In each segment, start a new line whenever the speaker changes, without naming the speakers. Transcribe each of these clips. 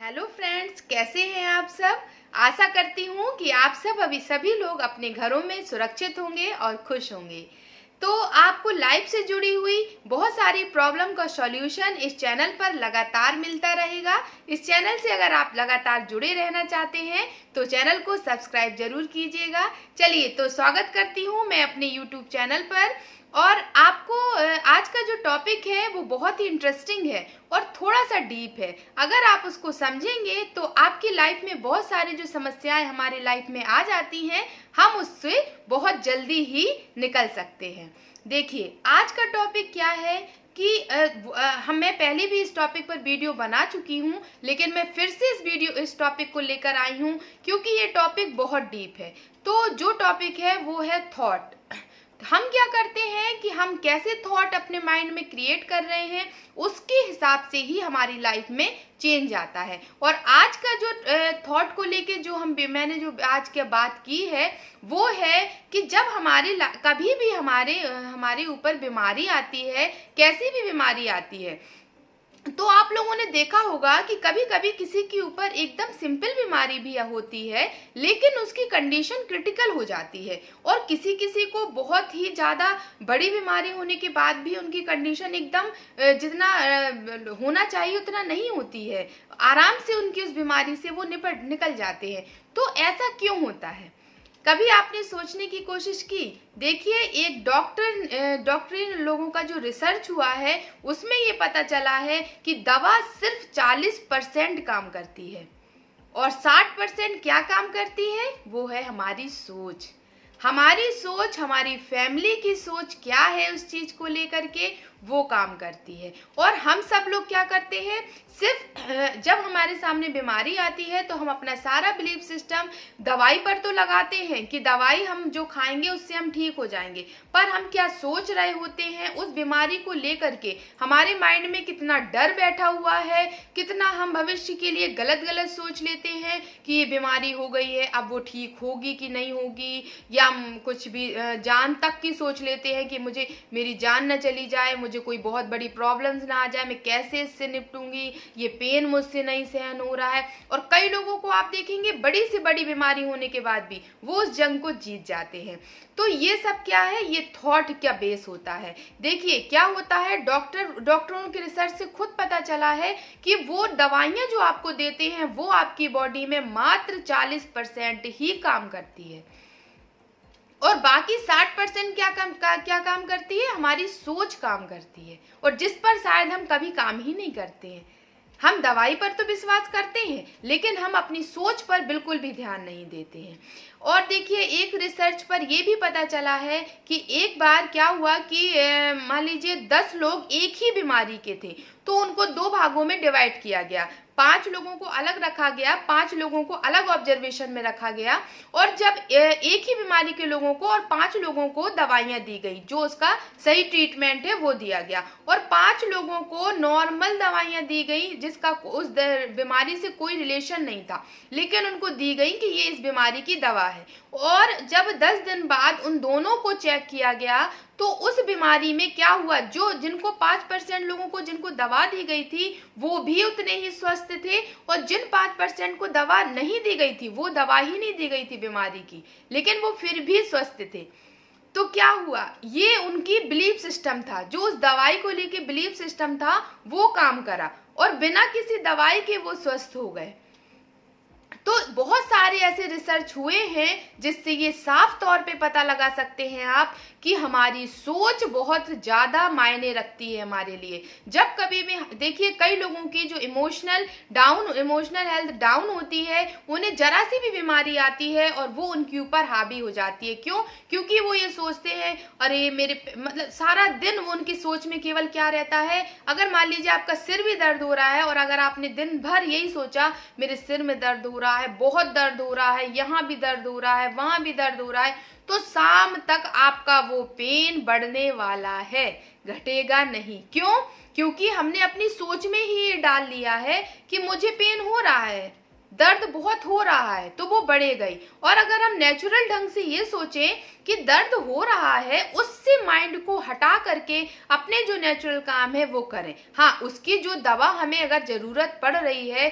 Hello friends, कैसे हैं आप सब। आशा करती हूँ कि आप सब सभी लोग अपने घरों में सुरक्षित होंगे और खुश होंगे। तो आपको लाइफ से जुड़ी हुई बहुत सारी प्रॉब्लम का सॉल्यूशन इस चैनल पर लगातार मिलता रहेगा। इस चैनल से अगर आप लगातार जुड़े रहना चाहते हैं तो चैनल को सब्सक्राइब जरूर कीजिएगा। चलिए, तो स्वागत करती हूँ मैं अपने यूट्यूब चैनल पर। और आपको आज का जो टॉपिक है वो बहुत ही इंटरेस्टिंग है और थोड़ा सा डीप है। अगर आप उसको समझेंगे तो आपकी लाइफ में बहुत सारी जो समस्याएं हमारी लाइफ में आ जाती हैं, हम उससे बहुत जल्दी ही निकल सकते हैं। देखिए, आज का टॉपिक क्या है कि मैं पहले भी इस टॉपिक पर वीडियो बना चुकी हूँ, लेकिन मैं फिर से इस टॉपिक को लेकर आई हूँ क्योंकि ये टॉपिक बहुत डीप है। तो जो टॉपिक है वो है थॉट। हम क्या करते हैं कि हम कैसे थॉट अपने माइंड में क्रिएट कर रहे हैं, उसके हिसाब से ही हमारी लाइफ में चेंज आता है। और आज का जो थॉट को लेके मैंने जो आज की बात की है वो है कि जब कभी भी हमारे ऊपर बीमारी आती है, कैसी भी बीमारी आती है, तो आप लोगों ने देखा होगा कि कभी कभी किसी के ऊपर एकदम सिंपल बीमारी भी होती है लेकिन उसकी कंडीशन क्रिटिकल हो जाती है, और किसी किसी को बहुत ही ज़्यादा बड़ी बीमारी होने के बाद भी उनकी कंडीशन एकदम जितना होना चाहिए उतना नहीं होती है। आराम से उनकी उस बीमारी से वो निकल जाते हैं। तो ऐसा क्यों होता है, कभी आपने सोचने की कोशिश की। देखिए, एक डॉक्टरी लोगों का जो रिसर्च हुआ है उसमें ये पता चला है कि दवा सिर्फ 40% काम करती है और 60% क्या काम करती है, वो है हमारी सोच। हमारी फैमिली की सोच क्या है उस चीज को लेकर के वो काम करती है। और हम सब लोग क्या करते हैं, सिर्फ जब हमारे सामने बीमारी आती है तो हम अपना सारा बिलीफ सिस्टम दवाई पर तो लगाते हैं कि दवाई हम जो खाएंगे उससे हम ठीक हो जाएंगे, पर हम क्या सोच रहे होते हैं उस बीमारी को लेकर के। हमारे माइंड में कितना डर बैठा हुआ है, कितना हम भविष्य के लिए गलत गलत सोच लेते हैं कि ये बीमारी हो गई है, अब वो ठीक होगी कि नहीं होगी, या कुछ भी जान तक की सोच लेते हैं कि मेरी जान न चली जाए, मुझे कोई बहुत बड़ी प्रॉब्लम्स ना आ जाए, मैं कैसे इससे निपटूंगी, ये पेन मुझसे नहीं सहन हो रहा है। और कई लोगों को आप देखेंगे बड़ी से बड़ी बीमारी होने के बाद भी वो उस जंग को जीत जाते हैं। तो ये सब क्या है, ये थॉट क्या बेस होता है। देखिए क्या होता है, डॉक्टरों के रिसर्च से खुद पता चला है कि वो दवाइयां जो आपको देते हैं वो आपकी बॉडी में मात्र 40% ही काम करती है, और बाकी 60% क्या काम करती है, हमारी सोच काम करती है, और जिस पर शायद हम कभी काम ही नहीं करते हैं। हम दवाई पर तो विश्वास करते हैं लेकिन हम अपनी सोच पर बिल्कुल भी ध्यान नहीं देते हैं। और देखिए, एक रिसर्च पर यह भी पता चला है कि एक बार क्या हुआ कि मान लीजिए 10 लोग एक ही बीमारी के थे, तो उनको 2 भागों में डिवाइड किया गया। 5 लोगों को अलग रखा गया, 5 लोगों को अलग ऑब्जर्वेशन में रखा गया, और जब एक ही बीमारी के लोगों को और 5 लोगों को दवाइयां दी गई, जो उसका सही ट्रीटमेंट है वो दिया गया, और 5 लोगों को नॉर्मल दवाइयां दी गई जिसका उस बीमारी से कोई रिलेशन नहीं था, लेकिन उनको दी गई कि ये इस बीमारी की दवा है। और जब 10 दिन बाद उन दोनों को चेक किया गया तो उस बीमारी में क्या हुआ, जिनको 5% लोगों को जिनको दवा दी गई थी वो भी उतने ही स्वस्थ थे, और जिन 5% को दवा नहीं दी गई थी, वो दवा ही नहीं दी गई थी बीमारी की, लेकिन वो फिर भी स्वस्थ थे। तो क्या हुआ, ये उनकी बिलीफ सिस्टम था, जो उस दवाई को लेके बिलीफ सिस्टम था वो काम करा, और बिना किसी दवाई के वो स्वस्थ हो गए। तो बहुत सारे ऐसे रिसर्च हुए हैं जिससे ये साफ तौर पे पता लगा सकते हैं आप कि हमारी सोच बहुत ज़्यादा मायने रखती है हमारे लिए। जब कभी भी देखिए, कई लोगों की जो इमोशनल हेल्थ डाउन होती है, उन्हें जरा सी भी बीमारी आती है और वो उनके ऊपर हावी हो जाती है। क्यों? क्योंकि वो ये सोचते हैं, अरे मतलब सारा दिन वो उनकी सोच में केवल क्या रहता है। अगर मान लीजिए आपका सिर भी दर्द हो रहा है और अगर आपने दिन भर यही सोचा, मेरे सिर में दर्द हो रहा है, बहुत दर्द हो रहा है, यहाँ भी दर्द हो रहा है, वहां भी दर्द हो रहा है, तो शाम तक आपका वो पेन बढ़ने वाला है, घटेगा नहीं। क्यों? क्योंकि हमने अपनी सोच में ही ये डाल लिया है कि मुझे पेन हो रहा है, दर्द बहुत हो रहा है तो वो बढ़ेगा ही। और अगर हम नेचुरल ढंग से ये सोचें कि दर्द हो रहा है, उससे माइंड को हटा करके अपने जो नेचुरल काम है वो करें। हाँ, उसकी जो दवा हमें अगर ज़रूरत पड़ रही है,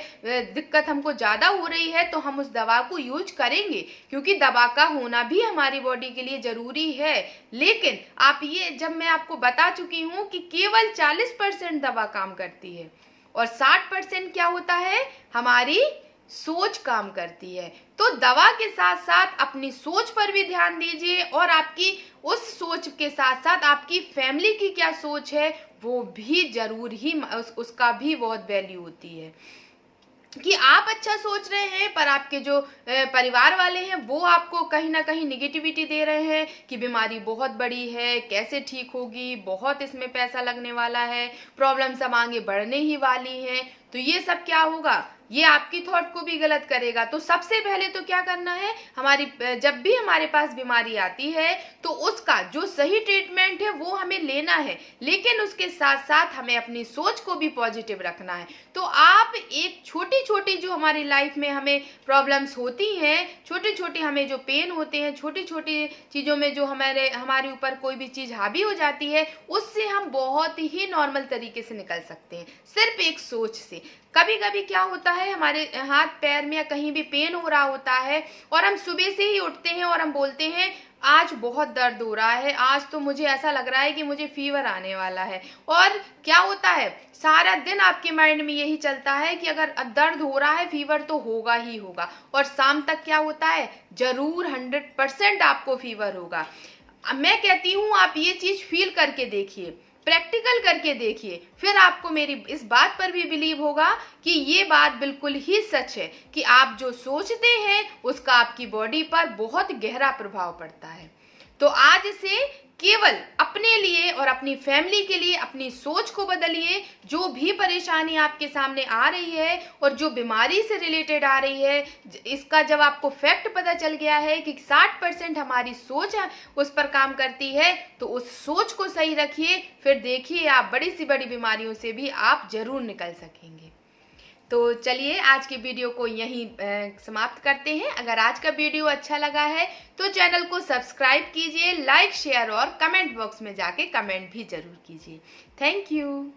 दिक्कत हमको ज़्यादा हो रही है, तो हम उस दवा को यूज करेंगे, क्योंकि दवा का होना भी हमारी बॉडी के लिए ज़रूरी है। लेकिन आप ये, जब मैं आपको बता चुकी हूँ कि केवल 40% दवा काम करती है और 60% क्या होता है, हमारी सोच काम करती है। तो दवा के साथ साथ अपनी सोच पर भी ध्यान दीजिए, और आपकी उस सोच के साथ साथ आपकी फैमिली की क्या सोच है वो भी जरूर ही उसका भी बहुत वैल्यू होती है। कि आप अच्छा सोच रहे हैं पर आपके जो परिवार वाले हैं वो आपको कहीं ना कहीं निगेटिविटी दे रहे हैं कि बीमारी बहुत बड़ी है, कैसे ठीक होगी, बहुत इसमें पैसा लगने वाला है, प्रॉब्लम सब आगे बढ़ने ही वाली हैं, तो ये सब क्या होगा, ये आपकी थॉट को भी गलत करेगा। तो सबसे पहले तो क्या करना है, हमारी जब भी हमारे पास बीमारी आती है तो उसका जो सही ट्रीटमेंट है वो हमें लेना है, लेकिन उसके साथ साथ हमें अपनी सोच को भी पॉजिटिव रखना है। तो आप एक छोटी छोटी जो हमारी लाइफ में हमें प्रॉब्लम्स होती हैं, छोटे छोटे हमें जो पेन होते हैं, छोटी छोटी चीज़ों में जो हमारे ऊपर कोई भी चीज़ हावी हो जाती है, उससे हम बहुत ही नॉर्मल तरीके से निकल सकते हैं, सिर्फ एक सोच से। कभी कभी क्या होता है, हमारे हाथ पैर में या कहीं भी पेन हो रहा होता है और हम सुबह से ही उठते हैं और हम बोलते हैं आज बहुत दर्द हो रहा है, आज तो मुझे ऐसा लग रहा है कि मुझे फीवर आने वाला है। और क्या होता है, सारा दिन आपके माइंड में यही चलता है कि अगर दर्द हो रहा है, फीवर तो होगा ही होगा, और शाम तक क्या होता है, जरूर 100% आपको फीवर होगा। मैं कहती हूँ आप ये चीज फील करके देखिए, प्रैक्टिकल करके देखिए, फिर आपको मेरी इस बात पर भी बिलीव होगा कि ये बात बिल्कुल ही सच है कि आप जो सोचते हैं उसका आपकी बॉडी पर बहुत गहरा प्रभाव पड़ता है। तो आज से केवल अपने लिए और अपनी फैमिली के लिए अपनी सोच को बदलिए। जो भी परेशानी आपके सामने आ रही है और जो बीमारी से रिलेटेड आ रही है, इसका जब आपको फैक्ट पता चल गया है कि 60% हमारी सोच है उस पर काम करती है, तो उस सोच को सही रखिए, फिर देखिए आप बड़ी से बड़ी बीमारियों से भी आप जरूर निकल सकेंगे। तो चलिए आज की वीडियो को यहीं समाप्त करते हैं। अगर आज का वीडियो अच्छा लगा है तो चैनल को सब्सक्राइब कीजिए, लाइक, शेयर और कमेंट बॉक्स में जाके कमेंट भी जरूर कीजिए। Thank you.